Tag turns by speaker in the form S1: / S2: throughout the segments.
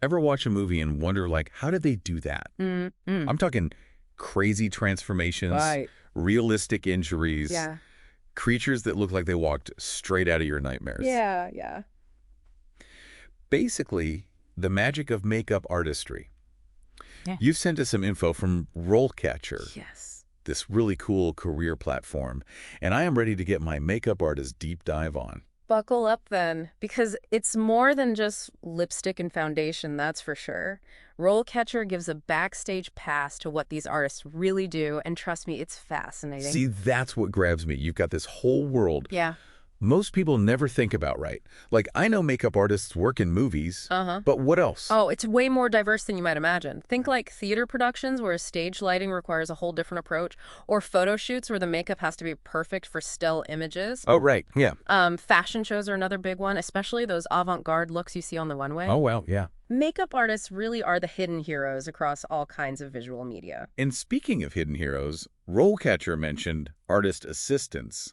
S1: Ever watch a movie and wonder, like, how did they do that?
S2: Mm.
S1: I'm talking crazy transformations,
S2: Right.
S1: realistic injuries,
S2: Yeah.
S1: creatures that look like they walked straight out of your nightmares.
S2: Yeah, yeah.
S1: Basically, the magic of makeup artistry.
S2: Yeah.
S1: You've sent us some info from RoleCatcher,
S2: Yes.
S1: this really cool career platform, and I am ready to get my makeup artist deep dive on.
S2: Buckle up then, because it's more than just lipstick and foundation, that's for sure. RoleCatcher gives a backstage pass to what these artists really do, and trust me, it's fascinating.
S1: See, that's what grabs me. You've got this whole world
S2: Yeah.
S1: most people never think about, right? Like, I know makeup artists work in movies,
S2: Uh-huh.
S1: but what else?
S2: Oh, it's way more diverse than you might imagine. Think like theater productions where stage lighting requires a whole different approach, or photo shoots where the makeup has to be perfect for still images.
S1: Oh, right. Yeah.
S2: Fashion shows are another big one, especially those avant-garde looks you see on the runway.
S1: Oh, well, yeah.
S2: Makeup artists really are the hidden heroes across all kinds of visual media.
S1: And speaking of hidden heroes, RoleCatcher mentioned artist assistants.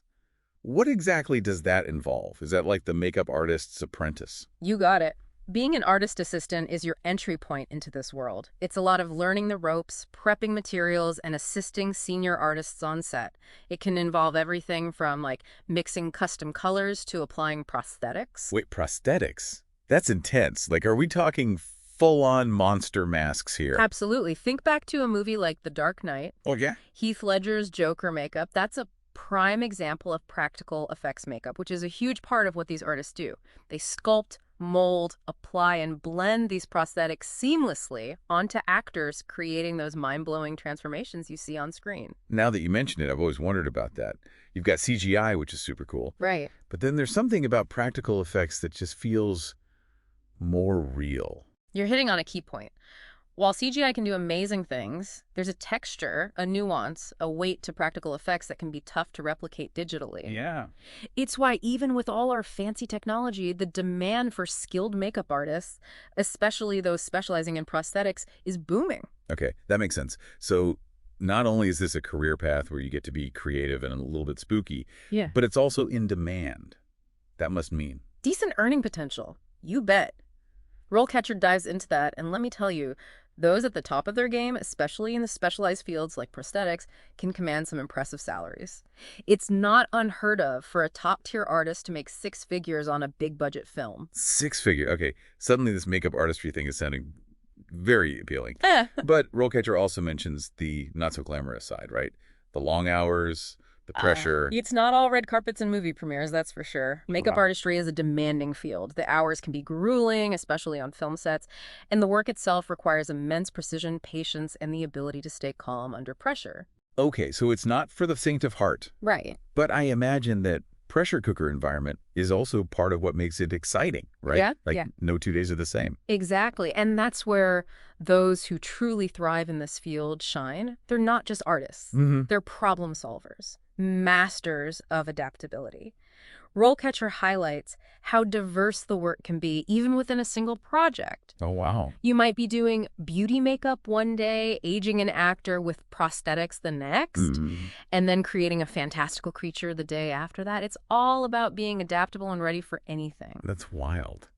S1: What exactly does that involve? Is that like the makeup artist's apprentice?
S2: You got it. Being an artist assistant is your entry point into this world. It's a lot of learning the ropes, prepping materials, and assisting senior artists on set. It can involve everything from like mixing custom colors to applying prosthetics.
S1: Wait, prosthetics? That's intense. Like, are we talking full-on monster masks here?
S2: Absolutely. Think back to a movie like The Dark Knight.
S1: Oh, yeah?
S2: Heath Ledger's Joker makeup. That's a prime example of practical effects makeup, which is a huge part of what these artists do. They sculpt, mold, apply, and blend these prosthetics seamlessly onto actors, creating those mind-blowing transformations you see on screen.
S1: Now that you mention it, I've always wondered about that. You've got CGI, which is super cool.
S2: Right.
S1: But then there's something about practical effects that just feels more real.
S2: You're hitting on a key point. While CGI can do amazing things, there's a texture, a nuance, a weight to practical effects that can be tough to replicate digitally.
S1: Yeah.
S2: It's why even with all our fancy technology, the demand for skilled makeup artists, especially those specializing in prosthetics, is booming.
S1: Okay, that makes sense. So not only is this a career path where you get to be creative and a little bit spooky,
S2: Yeah.
S1: but it's also in demand. That must mean.
S2: Decent earning potential. You bet. RoleCatcher dives into that, and let me tell you, those at the top of their game, especially in the specialized fields like prosthetics, can command some impressive salaries. It's not unheard of for a top-tier artist to make six figures on a big-budget film.
S1: Six figure. Okay, suddenly this makeup artistry thing is sounding very appealing.
S2: Eh.
S1: But RoleCatcher also mentions the not-so-glamorous side, right? The long hours, the pressure.
S2: It's not all red carpets and movie premieres, that's for sure. Makeup
S1: Wow.
S2: artistry is a demanding field. The hours can be grueling, especially on film sets, and the work itself requires immense precision, patience, and the ability to stay calm under pressure.
S1: Okay, so it's not for the faint of heart.
S2: Right.
S1: But I imagine that pressure cooker environment is also part of what makes it exciting, right?
S2: Yeah,
S1: Like,
S2: yeah.
S1: no 2 days are the same.
S2: Exactly. And that's where those who truly thrive in this field shine. They're not just artists.
S1: Mm-hmm.
S2: They're problem solvers, masters of adaptability. RoleCatcher highlights how diverse the work can be, even within a single project.
S1: Oh, wow.
S2: You might be doing beauty makeup one day, aging an actor with prosthetics the next,
S1: Mm.
S2: and then creating a fantastical creature the day after that. It's all about being adaptable and ready for anything.
S1: That's wild.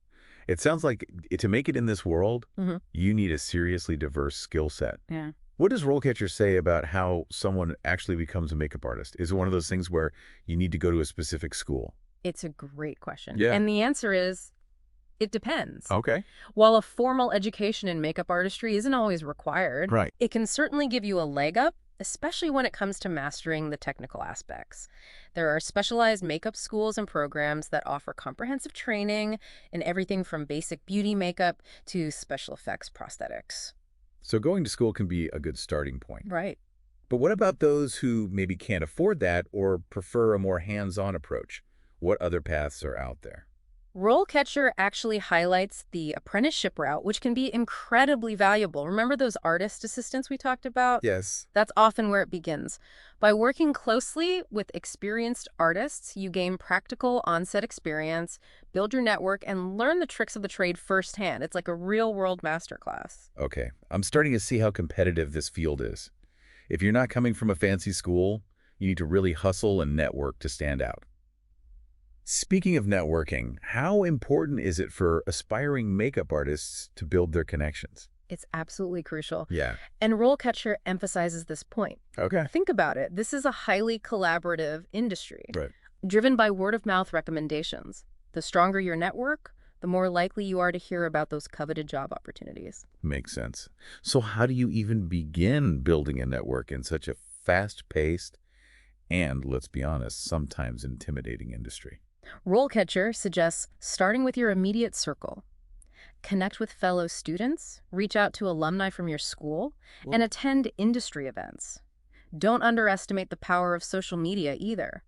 S1: It sounds like to make it in this world,
S2: Mhm.
S1: you need a seriously diverse skill set.
S2: Yeah.
S1: What does RoleCatcher say about how someone actually becomes a makeup artist? Is it one of those things where you need to go to a specific school?
S2: It's a great question.
S1: Yeah.
S2: And the answer is, it depends.
S1: Okay.
S2: While a formal education in makeup artistry isn't always required,
S1: Right.
S2: it can certainly give you a leg up, especially when it comes to mastering the technical aspects. There are specialized makeup schools and programs that offer comprehensive training in everything from basic beauty makeup to special effects prosthetics.
S1: So going to school can be a good starting point.
S2: Right.
S1: But what about those who maybe can't afford that or prefer a more hands-on approach? What other paths are out there?
S2: RoleCatcher actually highlights the apprenticeship route, which can be incredibly valuable. Remember those artist assistants we talked about?
S1: Yes.
S2: That's often where it begins. By working closely with experienced artists, you gain practical on-set experience, build your network, and learn the tricks of the trade firsthand. It's like a real-world masterclass.
S1: Okay. I'm starting to see how competitive this field is. If you're not coming from a fancy school, you need to really hustle and network to stand out. Speaking of networking, how important is it for aspiring makeup artists to build their connections?
S2: It's absolutely crucial.
S1: Yeah.
S2: And RoleCatcher emphasizes this point.
S1: Okay.
S2: Think about it. This is a highly collaborative industry,
S1: Right.
S2: driven by word-of-mouth recommendations. The stronger your network, the more likely you are to hear about those coveted job opportunities.
S1: Makes sense. So how do you even begin building a network in such a fast-paced and, let's be honest, sometimes intimidating industry?
S2: RoleCatcher suggests starting with your immediate circle. Connect with fellow students, reach out to alumni from your school, and attend industry events. Don't underestimate the power of social media either.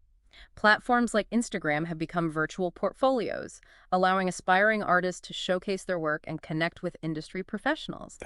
S2: Platforms like Instagram have become virtual portfolios, allowing aspiring artists to showcase their work and connect with industry professionals.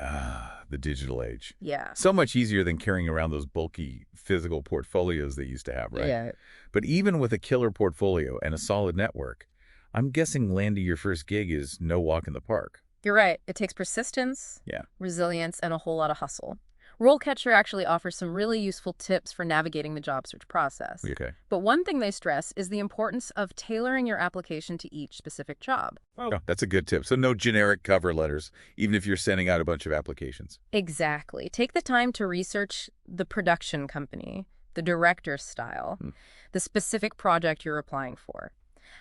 S1: The digital age.
S2: Yeah.
S1: So much easier than carrying around those bulky physical portfolios they used to have, right?
S2: Yeah.
S1: But even with a killer portfolio and a solid network, I'm guessing landing your first gig is no walk in the park.
S2: You're right. It takes persistence,
S1: Yeah.
S2: resilience, and a whole lot of hustle. RoleCatcher actually offers some really useful tips for navigating the job search process.
S1: Okay.
S2: But one thing they stress is the importance of tailoring your application to each specific job.
S1: Oh, that's a good tip. So no generic cover letters, even if you're sending out a bunch of applications.
S2: Exactly. Take the time to research the production company, the director's style, the specific project you're applying for.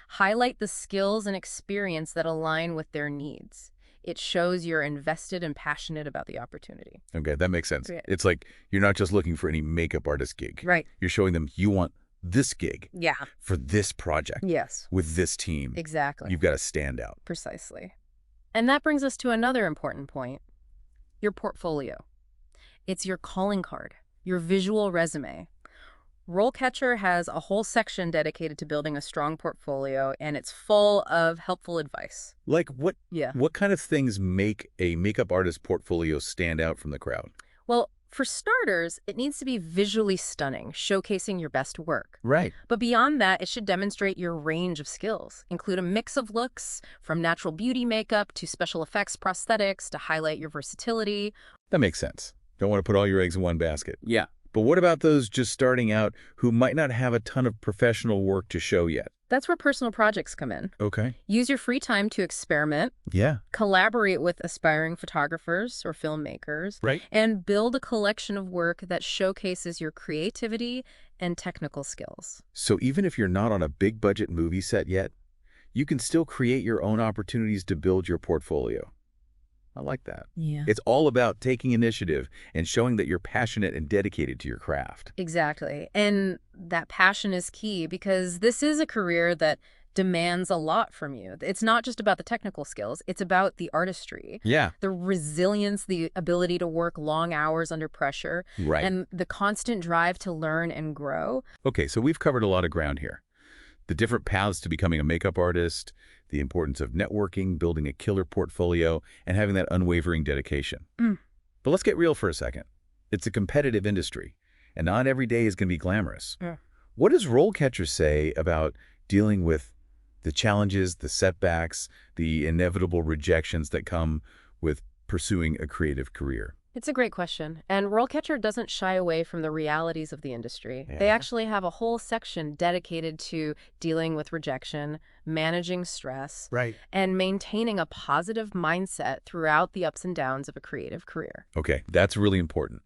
S2: Highlight the skills and experience that align with their needs. It shows you're invested and passionate about the opportunity.
S1: Okay, that makes sense.
S2: Yeah.
S1: It's like you're not just looking for any makeup artist gig.
S2: Right.
S1: You're showing them you want this gig
S2: Yeah.
S1: for this project
S2: Yes.
S1: with this team.
S2: Exactly.
S1: You've got to stand out.
S2: Precisely. And that brings us to another important point, your portfolio. It's your calling card, your visual resume. RoleCatcher has a whole section dedicated to building a strong portfolio, and it's full of helpful advice.
S1: Like what
S2: Yeah.
S1: what kind of things make a makeup artist portfolio stand out from the crowd?
S2: Well, for starters, it needs to be visually stunning, showcasing your best work.
S1: Right.
S2: But beyond that, it should demonstrate your range of skills, include a mix of looks, from natural beauty makeup to special effects prosthetics to highlight your versatility.
S1: That makes sense. Don't want to put all your eggs in one basket.
S2: Yeah.
S1: But what about those just starting out who might not have a ton of professional work to show yet?
S2: That's where personal projects come in.
S1: Okay.
S2: Use your free time to experiment,
S1: Yeah.
S2: collaborate with aspiring photographers or filmmakers,
S1: Right.
S2: and build a collection of work that showcases your creativity and technical skills.
S1: So even if you're not on a big budget movie set yet, you can still create your own opportunities to build your portfolio. I like that.
S2: Yeah.
S1: It's all about taking initiative and showing that you're passionate and dedicated to your craft.
S2: Exactly. And that passion is key because this is a career that demands a lot from you. It's not just about the technical skills, it's about the artistry,
S1: Yeah.
S2: the resilience, the ability to work long hours under pressure,
S1: Right.
S2: and the constant drive to learn and grow.
S1: Okay, so we've covered a lot of ground here. The different paths to becoming a makeup artist, the importance of networking, building a killer portfolio, and having that unwavering dedication. But let's get real for a second. It's a competitive industry, and not every day is going to be glamorous.
S2: Yeah.
S1: What does RoleCatcher say about dealing with the challenges, the setbacks, the inevitable rejections that come with pursuing a creative career?
S2: It's a great question. And RoleCatcher doesn't shy away from the realities of the industry. They
S1: Yeah.
S2: actually have a whole section dedicated to dealing with rejection, managing stress,
S1: Right.
S2: and maintaining a positive mindset throughout the ups and downs of a creative career.
S1: Okay, that's really important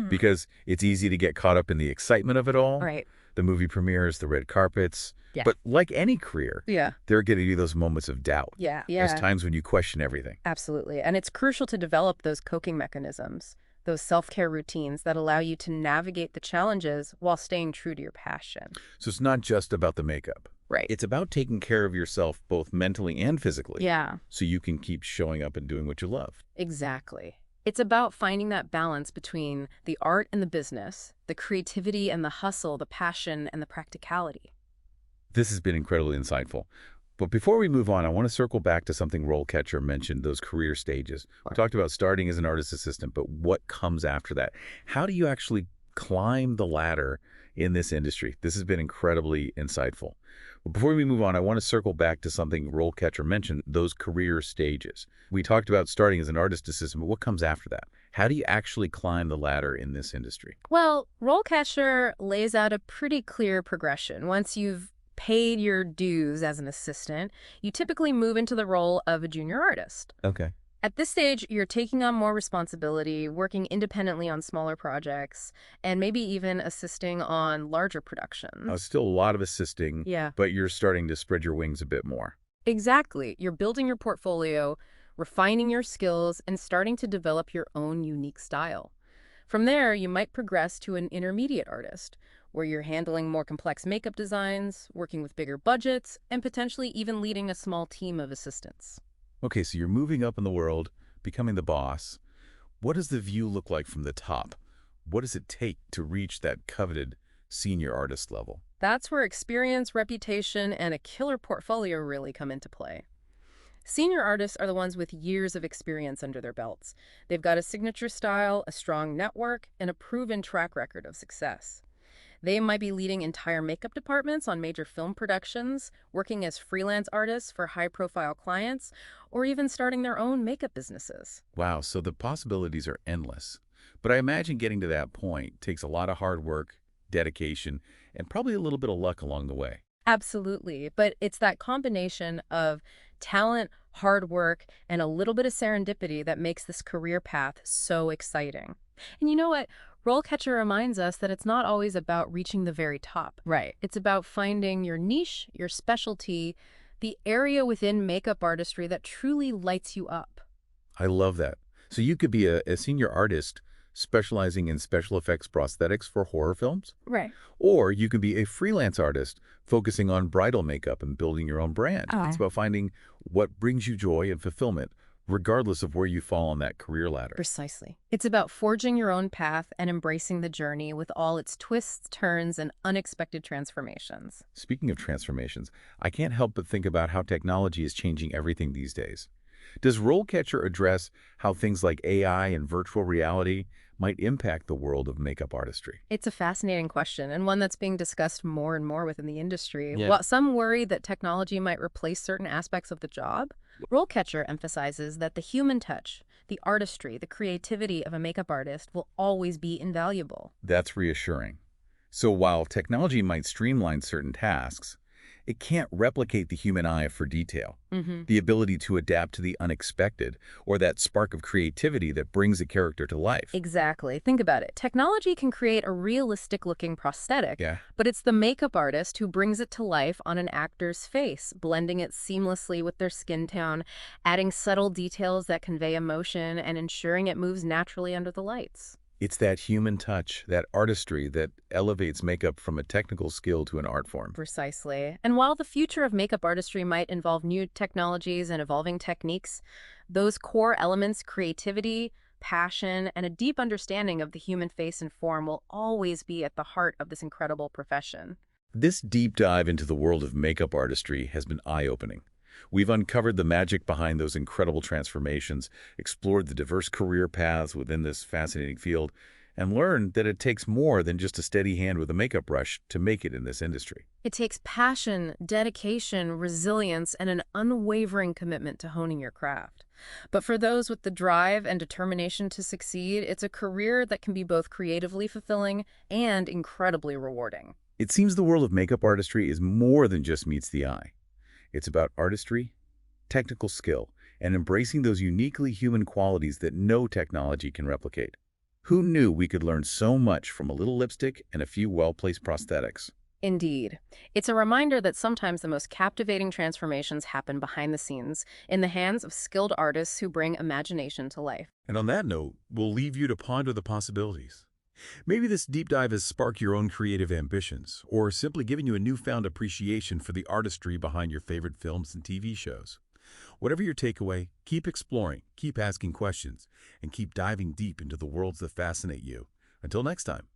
S1: because it's easy to get caught up in the excitement of it all.
S2: Right.
S1: The movie premieres, the red carpets.
S2: Yeah.
S1: But like any career,
S2: Yeah.
S1: there are going to be those moments of doubt.
S2: Yeah.
S1: There's times when you question everything.
S2: Absolutely. And it's crucial to develop those coping mechanisms, those self-care routines that allow you to navigate the challenges while staying true to your passion.
S1: So it's not just about the makeup.
S2: Right.
S1: It's about taking care of yourself both mentally and physically.
S2: Yeah.
S1: So you can keep showing up and doing what you love.
S2: Exactly. It's about finding that balance between the art and the business, the creativity and the hustle, the passion and the practicality.
S1: This has been incredibly insightful. But before we move on, I want to circle back to something RoleCatcher mentioned, those career stages. We talked about starting as an artist assistant, but what comes after that? How do you actually climb the ladder in this industry? This has been incredibly insightful. But before we move on, I want to circle back to something RoleCatcher mentioned, those career stages. We talked about starting as an artist assistant, but what comes after that? How do you actually climb the ladder in this industry?
S2: Well, RoleCatcher lays out a pretty clear progression. Once you've paid your dues as an assistant, you typically move into the role of a junior artist.
S1: Okay.
S2: At this stage, you're taking on more responsibility, working independently on smaller projects, and maybe even assisting on larger productions.
S1: Still a lot of assisting,
S2: Yeah.
S1: but you're starting to spread your wings a bit more.
S2: Exactly. You're building your portfolio, refining your skills, and starting to develop your own unique style. From there, you might progress to an intermediate artist, where you're handling more complex makeup designs, working with bigger budgets, and potentially even leading a small team of assistants.
S1: Okay, so you're moving up in the world, becoming the boss. What does the view look like from the top? What does it take to reach that coveted senior artist level?
S2: That's where experience, reputation, and a killer portfolio really come into play. Senior artists are the ones with years of experience under their belts. They've got a signature style, a strong network, and a proven track record of success. They might be leading entire makeup departments on major film productions, working as freelance artists for high-profile clients, or even starting their own makeup businesses.
S1: Wow, so the possibilities are endless. But I imagine getting to that point takes a lot of hard work, dedication, and probably a little bit of luck along the way.
S2: Absolutely. But it's that combination of talent, hard work, and a little bit of serendipity that makes this career path so exciting. And you know what? RoleCatcher reminds us that it's not always about reaching the very top. Right. It's about finding your niche, your specialty, the area within makeup artistry that truly lights you up.
S1: I love that. So you could be a senior artist specializing in special effects prosthetics for horror films,
S2: Right.
S1: or you can be a freelance artist focusing on bridal makeup and building your own brand. It's about finding what brings you joy and fulfillment, regardless of where you fall on that career ladder.
S2: Precisely. It's about forging your own path and embracing the journey with all its twists, turns, and unexpected transformations.
S1: Speaking of transformations, I can't help but think about how technology is changing everything these days. Does RoleCatcher address how things like AI and virtual reality might impact the world of makeup artistry?
S2: It's a fascinating question and one that's being discussed more and more within the industry.
S1: Yeah.
S2: While some worry that technology might replace certain aspects of the job, RoleCatcher emphasizes that the human touch, the artistry, the creativity of a makeup artist will always be invaluable.
S1: That's reassuring. So while technology might streamline certain tasks, it can't replicate the human eye for detail, the ability to adapt to the unexpected, or that spark of creativity that brings a character to life.
S2: Exactly. Think about it. Technology can create a realistic-looking prosthetic,
S1: Yeah.
S2: but it's the makeup artist who brings it to life on an actor's face, blending it seamlessly with their skin tone, adding subtle details that convey emotion, and ensuring it moves naturally under the lights.
S1: It's that human touch, that artistry that elevates makeup from a technical skill to an art form.
S2: Precisely. And while the future of makeup artistry might involve new technologies and evolving techniques, those core elements, creativity, passion, and a deep understanding of the human face and form will always be at the heart of this incredible profession.
S1: This deep dive into the world of makeup artistry has been eye-opening. We've uncovered the magic behind those incredible transformations, explored the diverse career paths within this fascinating field, and learned that it takes more than just a steady hand with a makeup brush to make it in this industry.
S2: It takes passion, dedication, resilience, and an unwavering commitment to honing your craft. But for those with the drive and determination to succeed, it's a career that can be both creatively fulfilling and incredibly rewarding.
S1: It seems the world of makeup artistry is more than just meets the eye. It's about artistry, technical skill, and embracing those uniquely human qualities that no technology can replicate. Who knew we could learn so much from a little lipstick and a few well-placed prosthetics?
S2: Indeed. It's a reminder that sometimes the most captivating transformations happen behind the scenes, in the hands of skilled artists who bring imagination to life.
S1: And on that note, we'll leave you to ponder the possibilities. Maybe this deep dive has sparked your own creative ambitions, or simply given you a newfound appreciation for the artistry behind your favorite films and TV shows. Whatever your takeaway, keep exploring, keep asking questions, and keep diving deep into the worlds that fascinate you. Until next time.